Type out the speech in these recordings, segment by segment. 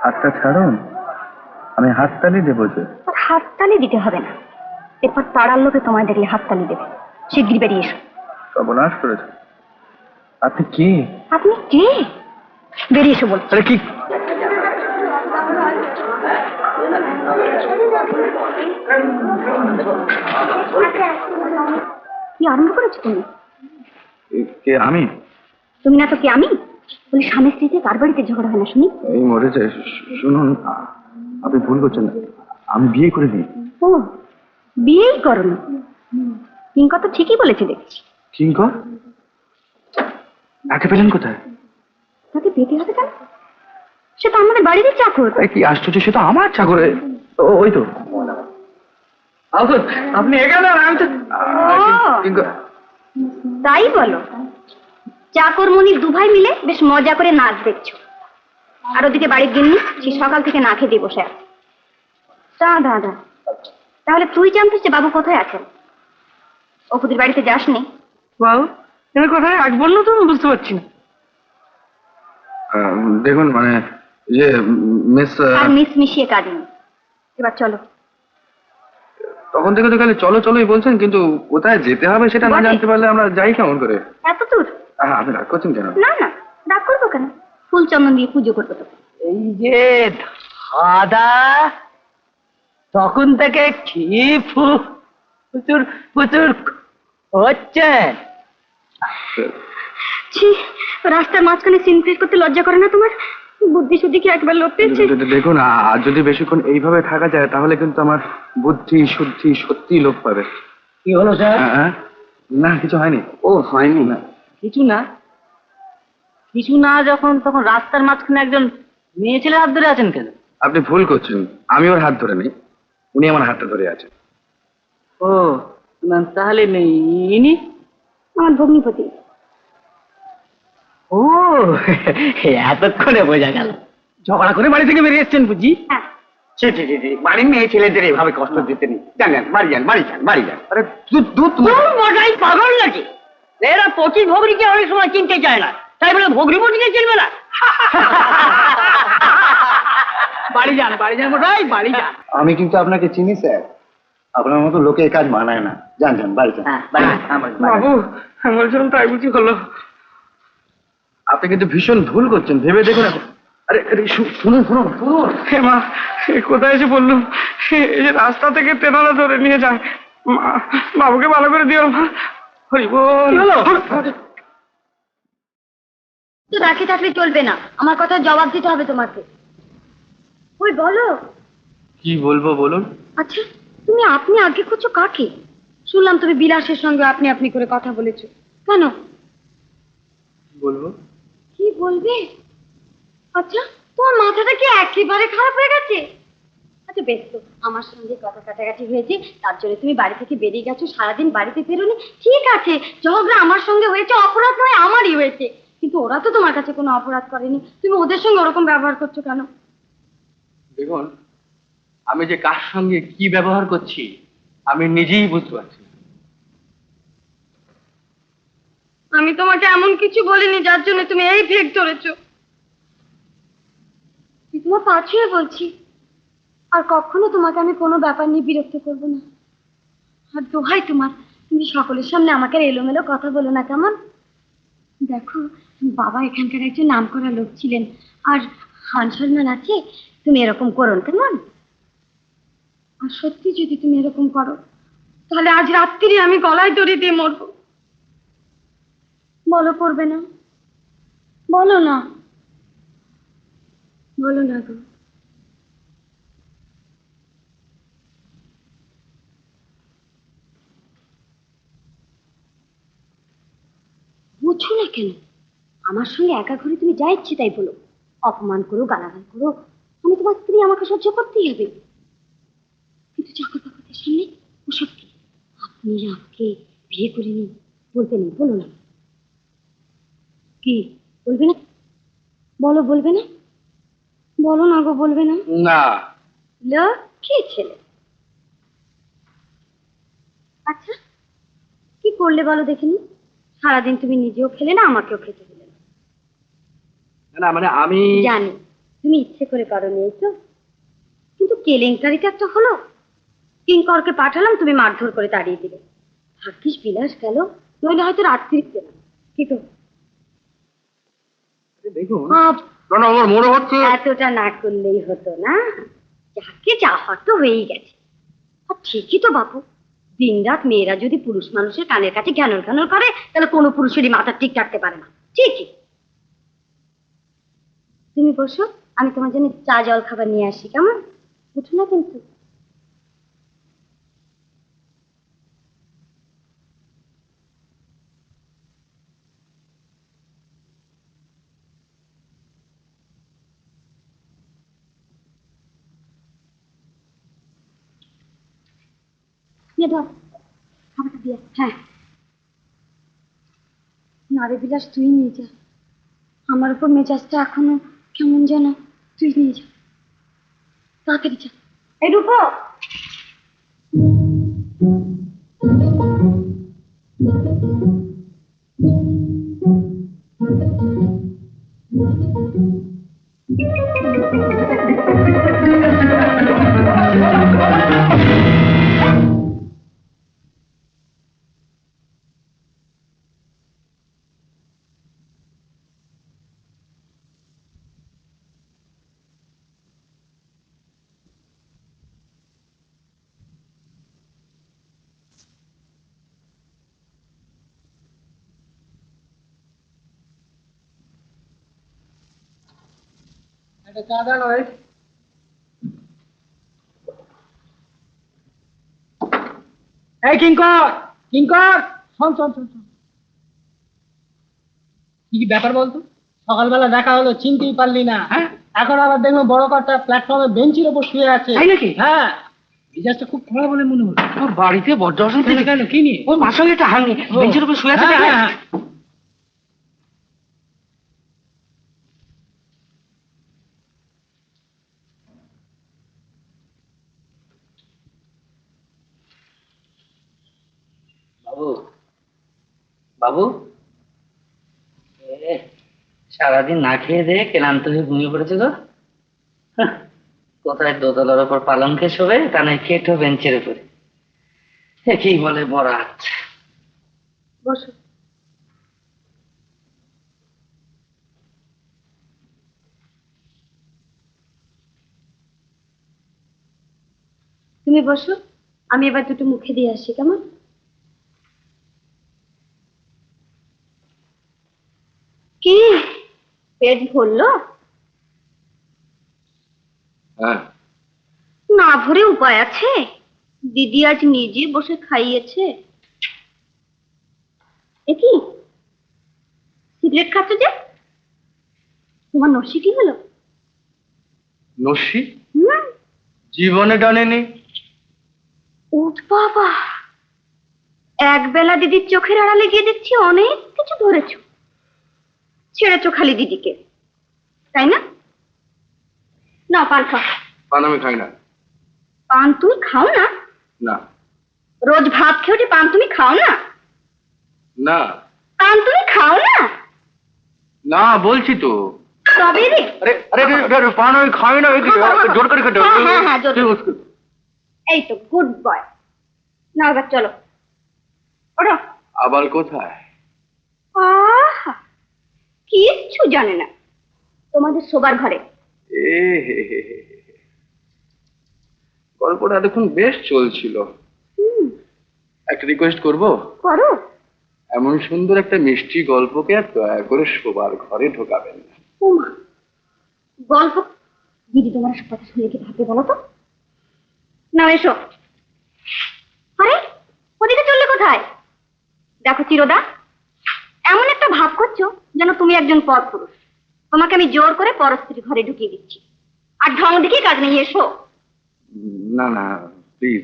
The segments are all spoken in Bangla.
হাতটা ছাড়ুন, আমি হাততালি দেবো যে। হাততালি দিতে হবে না, এরপর পাড়ার লোকে তোমায় দেখলে হাততালি দেবে। শিগগির বেরিয়ে এসো। সর্বনাশ করেছে। আপনি কে? আপনি কে? বেরিয়ে এসো বলছি। আরে কি কি আরম্ভ করেছো তুমি? কে? আমি? তুমি না তো কে আমি বলি? স্বামী স্ত্রীতে কার বাড়িতে ঝগড়া হয় না শুনি? এই মরেছে। শুনুন, আপনি ভুল করছেন, আমি বিয়ে করে দিই। ও, বিয়েই করনি? কিঙ্কর তো ঠিকই বলেছে দেখছি। কিঙ্কর? তাকে পেলেন কোথায়? তাকে পেতে হবে কেন? সে তো আমাদের বাড়িতে চাকর। কি আশ্চর্য, সে তো আমার চাকরে। ওই তো আপনি এখানে। আমি তো তাই বলো? চাকর মনির দুভাই মিলে বেশ মজা করে নাচ দেখছো, আর ওদিকে বাড়ির গিন্নি সে সকাল থেকে না খেতে বসে আছে। দাদা, তাহলে তুই জানতিস যে বাবু কোথায় আছেন? অপুদের বাড়িতে যাসনি? বাবু তুমি কোথায় আজ বললো তো আমি বুঝতে পারছি না। দেখুন, মানে যে মিস আর মিস মিশিয়ে কাজ নেই। এবার চলো। তখন থেকে তো খালি চলো চলোই বলছেন, কিন্তু কোথায় যেতে হবে সেটা না জানতে পারলে আমরা যাই কেমন করে? এত দূর? আপনি রাগ করছেন কেন? না না, রাগ করবো কেন? ফুল চন্দন দিয়ে পুজো করবো তো। এই যে দাদা, তখন থেকে কি প্রচুর প্রচুর হচ্ছে। ছি, রাস্তার মাঝখানে সিনক্রেট করতে লজ্জা করে না তোমার? বুদ্ধি শুদ্ধি কি একবার লোপ পেয়েছে? দেখুন, আর যদি বেশিক্ষণ এইভাবে থাকা যায় তাহলে কিন্তু আমার বুদ্ধি শুদ্ধি সত্যি লোপ পাবে। কি হলো স্যার? না, কিছু হয়নি। ও হয়নি না? কিছু না? কিছু না যখন, তখন রাস্তার মাঝখানে একজন মেয়ে ছেলে হাত ধরে আছেন কেন? আপনি ভুল করছেন, আমি ওর হাত ধরে নেই, উনি আমার হাতটা ধরে আছেন। ও না, তাহলে নেই ইনি আমার ভগ্নিপতি। ও এতক্ষণে বোঝা গেল। ঝগড়া করে বাড়ি থেকে বেরিয়ে এসছেন বুঝি? হ্যাঁ। বাড়ির মেয়ে ছেলেদের এভাবে কষ্ট দিতে নেই। জানেন, বাড়ি যান, বাড়ি যান, বাড়ি যান। আরে দুধ মশাই পাগল নাকি? এরা পঁচিশ ভগরিকে অনেক সময় কিনতে চায় না, তাই বলে ভগরি মজিকে চিনবে না? বাড়ি যান, বাড়ি যান মশাই, বাড়ি যান। আমি কিন্তু আপনাকে চিনি স্যার, আপনার মতো লোকে এই কাজ মানায় না। যান যান, বাড়ি যান। বাবু আমি বলছিলাম তাই বুঝি হলো? আপনি কিন্তু ভীষণ ভুল করছেন, ভেবে দেখুন। আরে আরে শুনুন শুনুন শুনুন। হে মা, কোথায় এসে বললুম? এই যে রাস্তা থেকে তেনারা ধরে নিয়ে যায়, বাবুকে ভালো করে দিও মা। হরি বল। তো রাখি থাকলে চলবে না, আমার কথা জবাব দিতে হবে তোমাকে। ওই বলো। কি বলবো বলুন? আচ্ছা, তুমি আপনি আগে করছো কাকে? শুনলাম তুমি বিলাসের সঙ্গে আপনি আপনি করে কথা বলেছো, কেন? বলবো? কি বলবে? আচ্ছা, তোমার মাথাটা কি একেবারে খারাপ হয়ে গেছে? আচ্ছা বেশ, তো আমার সঙ্গে কথা কাটাকাটি হয়েছে, তার জন্য তুমি বাড়ি থেকে বেরিয়ে গেছো, সারাদিন বাড়িতে ফেরোনি, ঠিক আছে। ঝগড়া আমার সঙ্গে হয়েছে, অপরাধ নয় আমারই হয়েছে, কিন্তু ওরা তো তোমার কাছে কোনো অপরাধ করেনি, তুমি ওদের সঙ্গে ওরকম ব্যবহার করছো কেন? দেখুন, আমি যে কার সঙ্গে কি ব্যবহার করছি আমি নিজেই বুঝতে পারছি। আমি তোমাকে এমন কিছু বলিনি যার জন্য তুমি এই ফেক ধরেছো। তোমার পা ছুঁয়ে বলছি, আর কখনো তোমাকে আমি কোনো ব্যাপার নিয়ে বিরক্ত করবো না। আর দোহাই তোমার, তুমি সকলের সামনে আমাকে এলোমেলো কথা বলো না, কেমন? দেখো, বাবা এখানকার একজন নামকরা লোক ছিলেন, আর মান সম্মান আছে, তুমি এরকম করো না, কেমন? আর সত্যি যদি তুমি এরকম করো, তাহলে আজ রাত্রি আমি গলায় দড়ি দিয়ে মরবো। বলো করবে না? বলো না, বলো না গো। বুঝছো না কেন? আমার সঙ্গে একা ঘরে তুমি যা ইচ্ছে তাই বলো, অপমান করো, গালাগাল করো, আমি তোমার স্ত্রী, আমাকে সহ্য করতেই হবে। কিন্তু চাকর বাকরদের সামনে ওসব কি? আপনি আপকে বিয়ে করে নিন বলতে নেই, বলো না। কি বলবে না? বলো, বলবে না? বলো না গো, বলবে না? না। লক্ষ্মী ছেলে। আচ্ছা, কি করলে বলো দেখিনি? সারাদিন তুমি নিজেও খেলে না, আমাকেও খেতে দিলে না। না মানে আমি জানি, তুমি ইচ্ছে করে করনি, এই তো? কিন্তু কেলেঙ্কারিটা একটা হলো। কিঙ্করকে পাঠালাম, তুমি মারধর করে তাড়িয়ে দিলে। ভাগ্যিস বিলাস গেল, নইলে হয়তো রাত্রি পেলাম। কি তো দেখুন, না আমার মনে হচ্ছে এতটা না করলেই হতো না। যাকে যা হতো হয়েই গেছে। আর ঠিকই তো বাপু, দিনরাত মেয়েরা যদি পুরুষ মানুষের কানের কাছে ঘ্যানর ঘ্যানর করে, তাহলে কোনো পুরুষেরই মাথা ঠিক রাখতে পারে না। ঠিকই। তুমি বসো, আমি তোমার জন্য চা জল খাবার নিয়ে আসি, কেমন? উঠো না কিন্তু। ধর খাবারটা দিয়ে। হ্যাঁ, না রে বিলাস, তুই নিয়ে যা। আমার উপর মেজাজটা এখনো কেমন যেন। তুই নিয়ে যা, তাড়াতাড়ি যা। এই রূপো, একটা চা দেন ওই। এই কিঙ্কর, কিঙ্কর, শোন শোন শোন শোন। কি কি ব্যাপার বলতো? সকালবেলা দেখা হলো, চিনতেই পারলি না? হ্যাঁ, এখন আবার দেখলো বড় কটা প্ল্যাটফর্মে বেঞ্চের উপর শুয়ে আছে। তাই নাকি? হ্যাঁ, মেজাজটা খুব খারাপ বলে মনে হলো। ওর বাড়িতে বজ্র অশান্তি। কেন, কি নিয়ে? ওর মার সঙ্গে একটা হাঙ্গি বেঞ্চের উপর শুয়ে আছে। হ্যাঁ, দেখলে? হ্যাঁ, হ্যাঁ। বাবু, বাবু, এ, সারাদিন না খেয়ে দিয়ে ক্লান্ত হয়ে ঘুমিয়ে পড়েছে গো। হাহ, কোথায় দোতলার উপর পালঙ্কে শোবে, তা নয় কেটো বেঞ্চের উপরে। কি বলে বরাত। বসো। তুমি বসো, আমি এবার দুটো মুখে দিয়ে আসি, কেমন? কি পেট ভরলো? হ্যাঁ, না ভরে উপায় আছে? দিদি আজ নিজে বসে খাইয়েছে। এ কি, সিগারেট খাচ্ছ যে? তোমার নসি কি হলো? নস্যি হুম, জীবনে টানেনি। উঠ বাবা, এক বেলা দিদির চোখের আড়ালে গিয়ে দেখছি অনেক কিছু ধরেছো। ছেড়েছো খালি দিদিকে, তাই না? না, পান খাও। পান আমি খাই না। পান তুমি খাও না? না, রোজ ভাত খেয়ে উঠে পান তুমি খাও না? না, পান তুমি খাও না? না বলছি তো। তবে রে, আরে আরে আরে, আরে, পান আমি খাই না। এই কি, জোর করে খেতে হবে? হ্যাঁ, হ্যাঁ, জোর করে। কি মুশকিল? এই তো গুড বয়। না এবার চলো, ওঠো। আবার কোথায়? আহা, কিচ্ছু জানে না, তোমাদের শোবার ঘরে। এ হে হে হে হে। গল্পটা এতক্ষণ বেশ চলছিল। হুম, একটা রিকোয়েস্ট করব। করো। এমন সুন্দর একটা মিষ্টি গল্পকে আর দয়া করে শোবার ঘরে ঢোকাবেন না। উমা, গল্প? দিদি তোমার সব কথা শুনে কি ভাববে বলো তো? না, এসো। আরে, ওদিকে চললে কোথায়? দেখো চিরদা, এমন একটা ভাব করছো যেন তুমি একজন পরপুরুষ। তোমাকে আমি জোর করে পরস্ত্রীর ঘরে ঢুকিয়ে দিচ্ছি। আর ঢং দেখে কাজ নেই, এসো। না না, প্লিজ।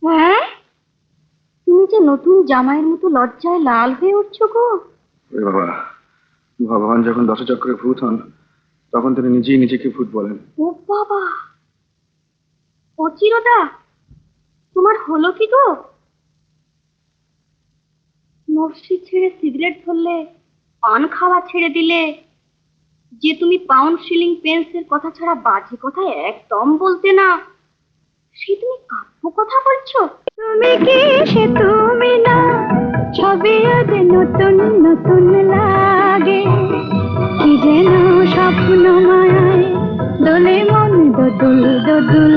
হ্যাঁ, তুমি যে নতুন জামাইয়ের মতো লজ্জায় লাল হয়ে উঠছো গো। ওরে বাবা, ভগবান যখন দশচক্রে ভূত হন, তখন তিনি নিজেই নিজেকে ভূত বলেন। ও বাবা, ও চিরদা, তোমার হলো কি গো? নস্যি ছেড়ে সিগারেট ধরলে, পান খাওয়া ছেড়ে দিলে, যে তুমি পাউন্ড শিলিং পেন্সের কথা ছাড়া বাজে কথা একদম বলতে না, সে তুমি কাব্য কথা বলছো? তুমি কি সে তুমি না, ছবি আজ নতুন নতুন লাগে, কি যেন স্বপ্ন মায়ায় দোলে মন দোদুল দোদুল